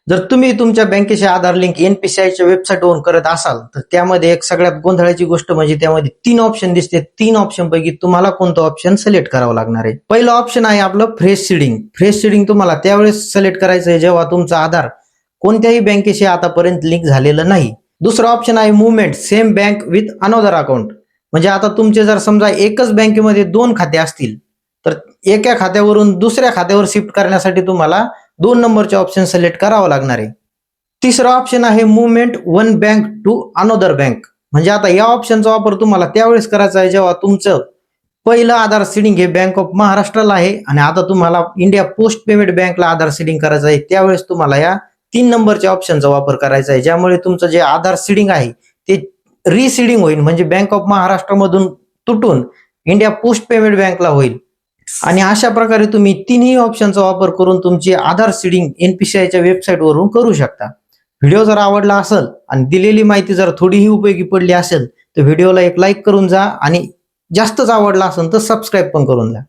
जर तुम्ही तुमच्या बँकेचे आधार लिंक एनपीसीआयच्या वेबसाईटवरून करत असाल तर त्यामध्ये एक सगळ्यात गोंधळाची गोष्ट म्हणजे त्यामध्ये 3 ऑप्शन दिसते. 3 ऑप्शन पैकी तुम्हाला कोणतं ऑप्शन सिलेक्ट करावं लागणार आहे. पहिलं ऑप्शन आहे आपलं फ्रेश सीडिंग. फ्रेश सीडिंग तुम्हाला त्यावेळेस सिलेक्ट करायचं आहे जेव्हा तुमचा आधार कोणत्याही बँकेशी आतापर्यंत लिंक झालेलं नाही. दुसरं ऑप्शन आहे movement same bank with another account. म्हणजे आता तुमचे जर समजा एकच बँकेमध्ये 2 खाते असतील तर एका खात्यावरून दुसऱ्या खात्यावर शिफ्ट करण्यासाठी तुम्हाला 2 नंबरचे ऑप्शन सिलेक्ट करावं लागणार आहे. तिसरं ऑप्शन आहे movement one bank to another bank. म्हणजे आता या ऑप्शनचा वापर तुम्हाला त्यावेळेस करायचा आहे जेव्हा तुमचं पहिलं आधार सीडिंग हे बँक ऑफ महाराष्ट्राला आहे आणि आता तुम्हाला इंडिया पोस्ट पेमेंट बँकला आधार सीडिंग करायचं आहे. त्यावेळेस तुम्हाला या 3 नंबरच्या ऑप्शनचा वापर करायचा आहे, ज्यामुळे तुमचं जे आधार सीडिंग आहे ते रिसीडिंग होईल. म्हणजे बँक ऑफ महाराष्ट्रामधून तुटून इंडिया पोस्ट पेमेंट बँकला होईल. आणि अशा प्रकारे तुम्ही 3ही ऑप्शनचा वापर करून तुमची आधार सीडिंग एनपीसीआयच्या वेबसाईटवरून करू शकता. व्हिडिओ जर आवडला असेल आणि दिलेली माहिती जर थोडीही उपयोगी पडली असेल तर व्हिडिओला एक लाईक करून जा आणि जास्तच आवडला असेल तर सबस्क्राईब पण करून जा.